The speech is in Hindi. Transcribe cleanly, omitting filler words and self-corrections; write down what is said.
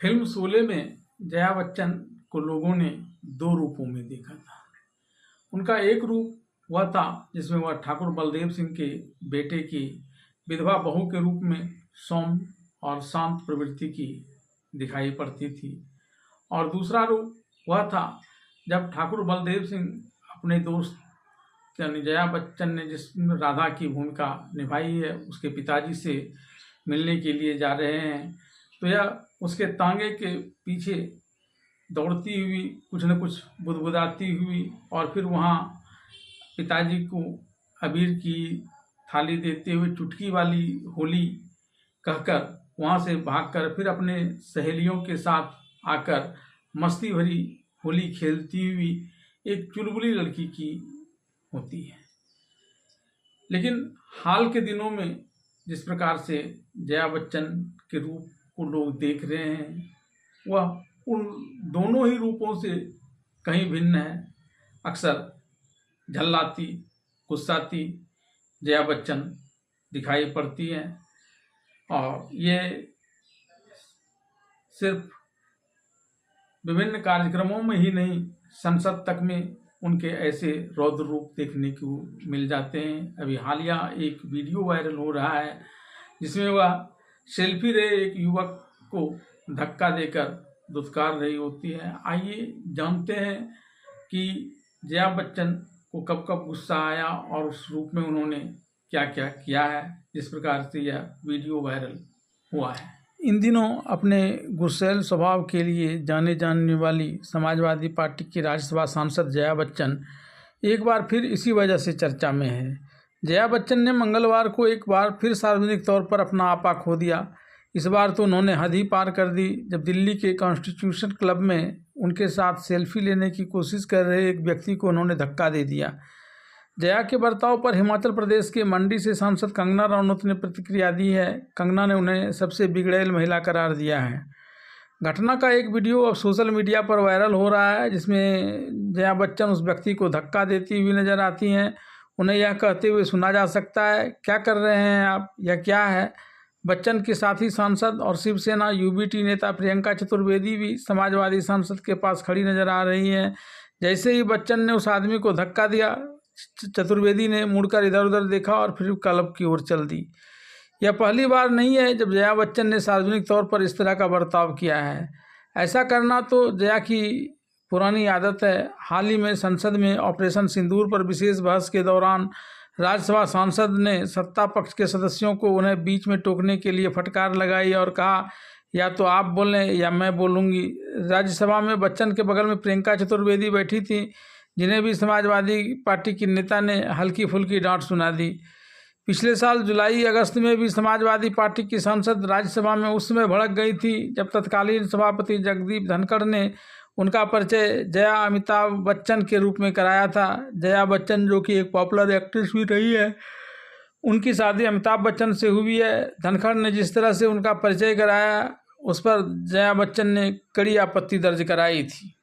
फिल्म शोले में जया बच्चन को लोगों ने दो रूपों में देखा था। उनका एक रूप वह था जिसमें वह ठाकुर बलदेव सिंह के बेटे की विधवा बहू के रूप में सौम्य और शांत प्रवृत्ति की दिखाई पड़ती थी, और दूसरा रूप वह था जब ठाकुर बलदेव सिंह अपने दोस्त यानी जया बच्चन ने जिसमें राधा की भूमिका निभाई है उसके पिताजी से मिलने के लिए जा रहे हैं, तो यह उसके तांगे के पीछे दौड़ती हुई कुछ न कुछ बुदबुदाती हुई और फिर वहाँ पिताजी को अबीर की थाली देते हुए चुटकी वाली होली कहकर वहाँ से भागकर फिर अपने सहेलियों के साथ आकर मस्ती भरी होली खेलती हुई एक चुलबुली लड़की की होती है। लेकिन हाल के दिनों में जिस प्रकार से जया बच्चन के रूप को लोग देख रहे हैं वह उन दोनों ही रूपों से कहीं भिन्न है। अक्सर झल्लाती गुस्साती जया बच्चन दिखाई पड़ती हैं, और ये सिर्फ विभिन्न कार्यक्रमों में ही नहीं संसद तक में उनके ऐसे रौद्र रूप देखने को मिल जाते हैं। अभी हालिया एक वीडियो वायरल हो रहा है जिसमें वह सेल्फी ले एक युवक को धक्का देकर दुत्कार रही होती है। आइए जानते हैं कि जया बच्चन को कब कब गुस्सा आया और उस रूप में उन्होंने क्या क्या किया है जिस प्रकार से यह वीडियो वायरल हुआ है। इन दिनों अपने गुस्सैल स्वभाव के लिए जाने जाने वाली समाजवादी पार्टी की राज्यसभा सांसद जया बच्चन एक बार फिर इसी वजह से चर्चा में है। जया बच्चन ने मंगलवार को एक बार फिर सार्वजनिक तौर पर अपना आपा खो दिया। इस बार तो उन्होंने हद ही पार कर दी जब दिल्ली के कॉन्स्टिट्यूशन क्लब में उनके साथ सेल्फी लेने की कोशिश कर रहे एक व्यक्ति को उन्होंने धक्का दे दिया। जया के बर्ताव पर हिमाचल प्रदेश के मंडी से सांसद कंगना रनौत ने प्रतिक्रिया दी है। कंगना ने उन्हें सबसे बिगड़ैल महिला करार दिया है। घटना का एक वीडियो अब सोशल मीडिया पर वायरल हो रहा है जिसमें जया बच्चन उस व्यक्ति को धक्का देती हुई नजर आती हैं। उन्हें यह कहते हुए सुना जा सकता है, क्या कर रहे हैं आप, यह क्या है। बच्चन के साथी सांसद और शिवसेना यूबीटी नेता प्रियंका चतुर्वेदी भी समाजवादी सांसद के पास खड़ी नजर आ रही हैं। जैसे ही बच्चन ने उस आदमी को धक्का दिया, चतुर्वेदी ने मुड़कर इधर उधर देखा और फिर क्लब की ओर चल दी। यह पहली बार नहीं है जब जया बच्चन ने सार्वजनिक तौर पर इस तरह का बर्ताव किया है। ऐसा करना तो जया की पुरानी आदत है। हाल ही में संसद में ऑपरेशन सिंदूर पर विशेष बहस के दौरान राज्यसभा सांसद ने सत्ता पक्ष के सदस्यों को उन्हें बीच में टोकने के लिए फटकार लगाई और कहा, या तो आप बोलें या मैं बोलूँगी। राज्यसभा में बच्चन के बगल में प्रियंका चतुर्वेदी बैठी थी, जिन्हें भी समाजवादी पार्टी की नेता ने हल्की फुल्की डांट सुना दी। पिछले साल जुलाई अगस्त में भी समाजवादी पार्टी की सांसद राज्यसभा में उस समय भड़क गई थी जब तत्कालीन सभापति जगदीप धनखड़ ने उनका परिचय जया अमिताभ बच्चन के रूप में कराया था। जया बच्चन जो कि एक पॉपुलर एक्ट्रेस भी रही है, उनकी शादी अमिताभ बच्चन से हुई है। धनखड़ ने जिस तरह से उनका परिचय कराया उस पर जया बच्चन ने कड़ी आपत्ति दर्ज कराई थी।